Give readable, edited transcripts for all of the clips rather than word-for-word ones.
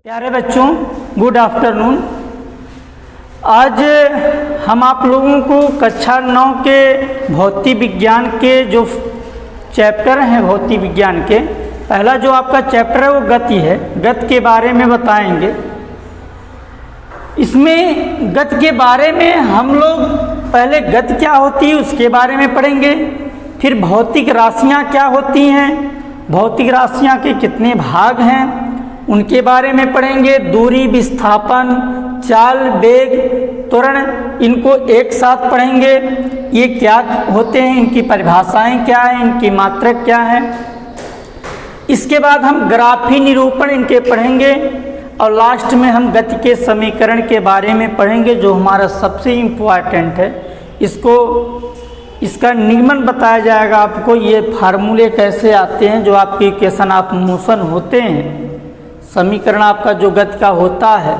प्यारे बच्चों, good afternoon. आज हम आप लोगों को कक्षा 9 के भौतिक विज्ञान के जो चैप्टर हैं, भौतिक विज्ञान के पहला जो आपका चैप्टर है वो गति है। गति के बारे में बताएंगे। इसमें गति के बारे में हम लोग पहले गति क्या होती है उसके बारे में पढ़ेंगे, फिर भौतिक राशियाँ क्या होती हैं, भौतिक राशियाँ के कितने भाग हैं उनके बारे में पढ़ेंगे, दूरी, विस्थापन, चाल, वेग, त्वरण, इनको एक साथ पढ़ेंगे। ये क्या होते हैं, इनकी परिभाषाएं क्या हैं, इनकी मात्रक क्या है। इसके बाद हम ग्राफी निरूपण इनके पढ़ेंगे और लास्ट में हम गति के समीकरण के बारे में पढ़ेंगे जो हमारा सबसे इम्पोर्टेंट है। इसका निगमन बताया जाएगा आपको, ये फार्मूले कैसे आते हैं, जो आपके इक्वेशन ऑफ मोशन होते हैं, समीकरण आपका जो गति का होता है।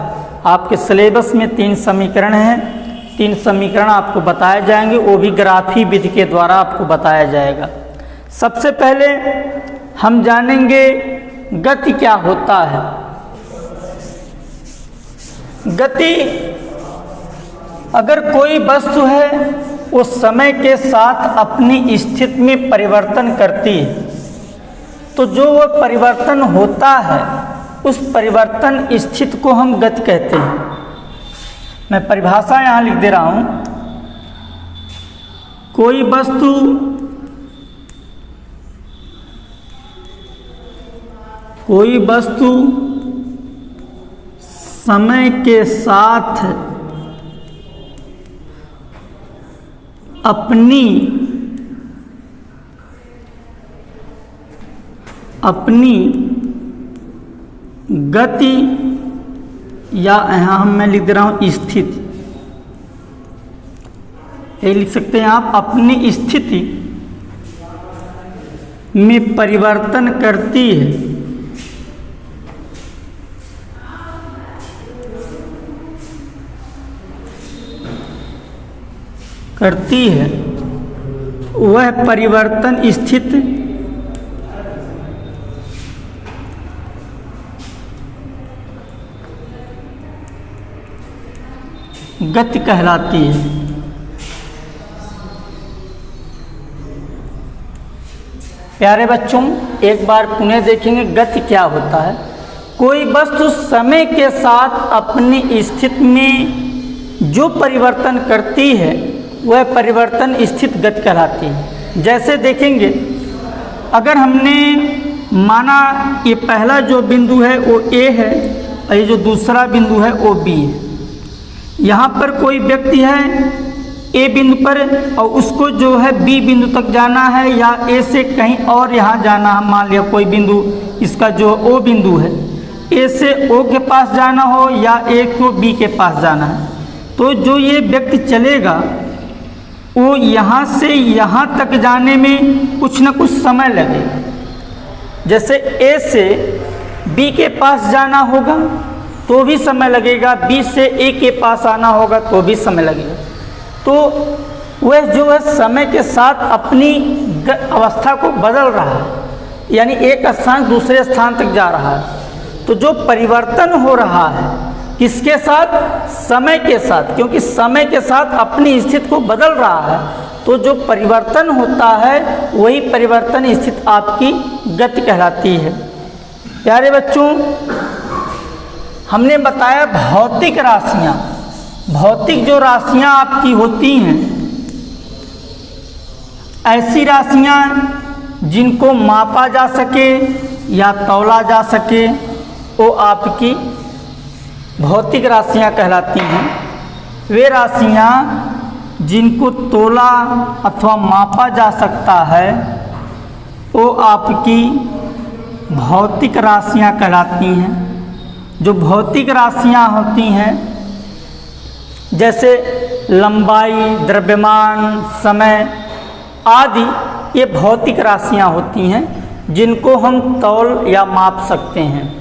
आपके सिलेबस में 3 समीकरण हैं, 3 समीकरण आपको बताए जाएंगे, वो भी ग्राफी विधि के द्वारा आपको बताया जाएगा। सबसे पहले हम जानेंगे गति क्या होता है। गति, अगर कोई वस्तु है वो समय के साथ अपनी स्थिति में परिवर्तन करती है, तो जो वो परिवर्तन होता है उस परिवर्तन स्थिति को हम गति कहते हैं। मैं परिभाषा यहाँ लिख दे रहा हूँ। कोई वस्तु समय के साथ अपनी गति, या यहाँ मैं लिख दे रहा हूँ स्थिति, ये लिख सकते हैं आप, अपनी स्थिति में परिवर्तन करती है, वह परिवर्तन स्थिति गति कहलाती है। प्यारे बच्चों, एक बार पुनः देखेंगे गति क्या होता है। कोई वस्तु समय के साथ अपनी स्थिति में जो परिवर्तन करती है वह परिवर्तन स्थिति गति कहलाती है। जैसे देखेंगे, अगर हमने माना ये पहला जो बिंदु है वो A है और ये जो दूसरा बिंदु है वो B है। यहाँ पर कोई व्यक्ति है A बिंदु पर और उसको जो है B बिंदु तक जाना है, या A से कहीं और यहाँ जाना है। मान लिया कोई बिंदु इसका जो O बिंदु है, A से O के पास जाना हो या A को B के पास जाना है, तो जो ये व्यक्ति चलेगा वो यहाँ से यहाँ तक जाने में कुछ न कुछ समय लगेगा। जैसे A से B के पास जाना होगा तो भी समय लगेगा, B से A के पास आना होगा तो भी समय लगेगा। तो वह जो है समय के साथ अपनी अवस्था को बदल रहा है, यानी एक स्थान दूसरे स्थान तक जा रहा है। तो जो परिवर्तन हो रहा है किसके साथ, समय के साथ, क्योंकि समय के साथ अपनी स्थिति को बदल रहा है, तो जो परिवर्तन होता है वही परिवर्तन स्थिति आपकी गति कहलाती है। प्यारे बच्चों, हमने बताया भौतिक राशियाँ, भौतिक जो राशियाँ आपकी होती हैं, ऐसी राशियाँ जिनको मापा जा सके या तौला जा सके वो आपकी भौतिक राशियाँ कहलाती हैं। वे राशियाँ जिनको तोला अथवा मापा जा सकता है वो आपकी भौतिक राशियाँ कहलाती हैं। जो भौतिक राशियाँ होती हैं जैसे लंबाई, द्रव्यमान, समय आदि, ये भौतिक राशियाँ होती हैं जिनको हम तौल या माप सकते हैं।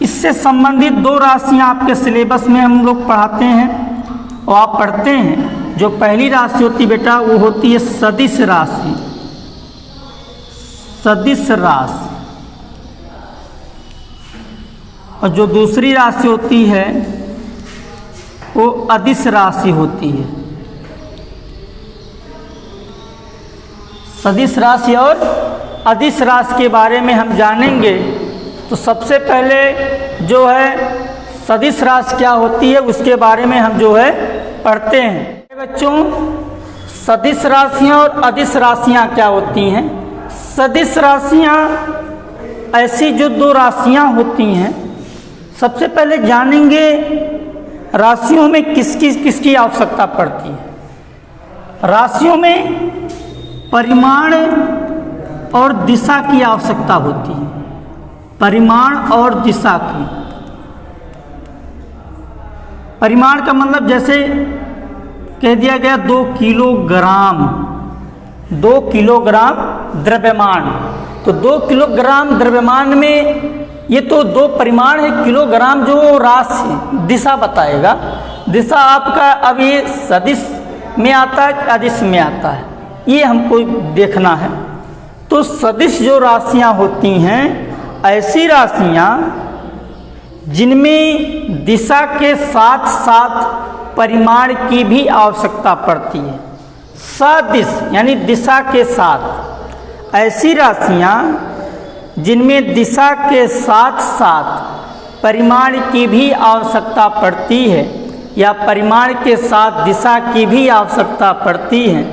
इससे संबंधित 2 राशियाँ आपके सिलेबस में हम लोग पढ़ाते हैं और आप पढ़ते हैं। जो पहली राशि होती बेटा वो होती है सदिश राशि। सदिश राशि और जो दूसरी राशि होती है वो अदिश राशि होती है। सदिश राशि और अदिश राशि के बारे में हम जानेंगे। तो सबसे पहले जो है सदिश राशि क्या होती है उसके बारे में हम जो है पढ़ते हैं। बच्चों, सदिश राशियाँ और अदिश राशियाँ क्या होती हैं? सदिश राशियाँ ऐसी जो दो राशियाँ होती हैं, सबसे पहले जानेंगे राशियों में किसकी आवश्यकता पड़ती है। राशियों में परिमाण और दिशा की आवश्यकता होती है। परिमाण और दिशा की। परिमाण का मतलब जैसे कह दिया गया 2 किलोग्राम, 2 किलोग्राम द्रव्यमान। तो 2 किलोग्राम द्रव्यमान में ये तो 2 परिमाण है। किलोग्राम जो राशि दिशा बताएगा। दिशा आपका अब ये सदिश में आता है कि अदिश में आता है, ये हमको देखना है। तो सदिश जो राशियाँ होती हैं, ऐसी राशियाँ जिनमें दिशा के साथ साथ परिमाण की भी आवश्यकता पड़ती है। सदिश यानी दिशा के साथ, ऐसी राशियाँ जिनमें दिशा के साथ साथ परिमाण की भी आवश्यकता पड़ती है या परिमाण के साथ दिशा की भी आवश्यकता पड़ती है,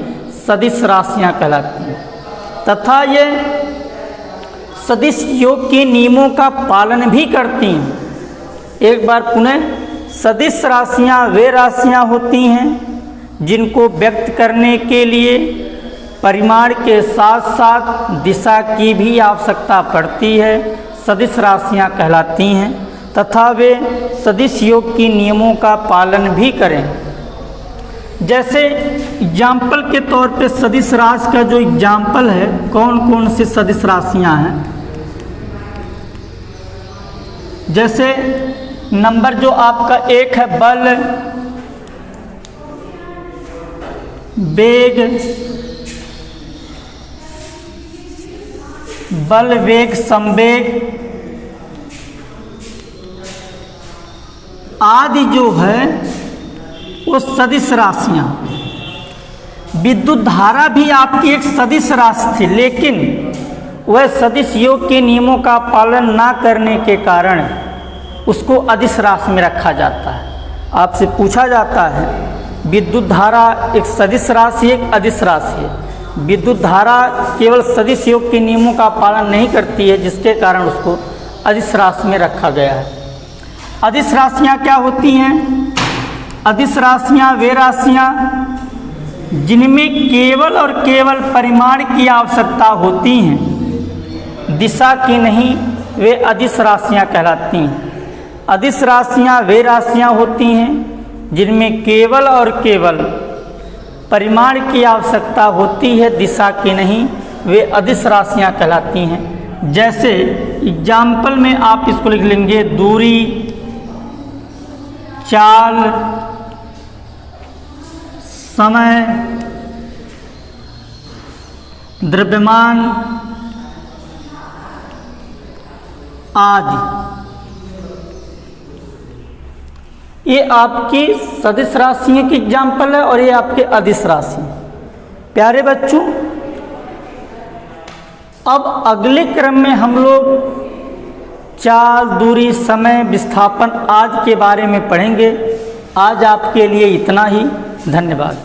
सदिश राशियाँ कहलाती हैं। तथा ये सदिश योग के नियमों का पालन भी करती हैं। एक बार पुनः, सदिश राशियाँ वे राशियाँ होती हैं जिनको व्यक्त करने के लिए परिमाण के साथ साथ दिशा की भी आवश्यकता पड़ती है, सदिश राशियाँ कहलाती हैं। तथा वे सदिश योग के नियमों का पालन भी करें। जैसे एग्जाम्पल के तौर पे सदिश राशि का जो एग्जाम्पल है, कौन कौन सी सदिश राशियाँ हैं। जैसे नंबर जो आपका 1 है, बल, वेग, बल, वेग, संवेग आदि जो है वो सदिश राशियाँ। विद्युत धारा भी आपकी एक सदिश राशि थी, लेकिन वह सदिश योग के नियमों का पालन ना करने के कारण उसको अदिश राशि में रखा जाता है। आपसे पूछा जाता है विद्युत धारा एक सदिश राशि है, एक अदिश राशि है। विद्युत धारा केवल सदिश योग के नियमों का पालन नहीं करती है, जिसके कारण उसको अदिश राशि में रखा गया है। अदिश राशियाँ क्या होती हैं? अदिश राशियाँ वे राशियाँ जिनमें केवल और केवल परिमाण की आवश्यकता होती हैं, दिशा की नहीं, वे अदिश राशियाँ कहलाती हैं। अदिश राशियाँ वे राशियाँ होती हैं जिनमें केवल और केवल परिमाण की आवश्यकता होती है, दिशा की नहीं, वे अदिश राशियाँ कहलाती हैं। जैसे एग्जाम्पल में आप इसको लिख लेंगे, दूरी, चाल, समय, द्रव्यमान आदि। ये आपकी सदिश राशियों की एग्जाम्पल है और ये आपके अदिश राशि। प्यारे बच्चों, अब अगले क्रम में हम लोग चाल, दूरी, समय, विस्थापन आदि के बारे में पढ़ेंगे। आज आपके लिए इतना ही। धन्यवाद।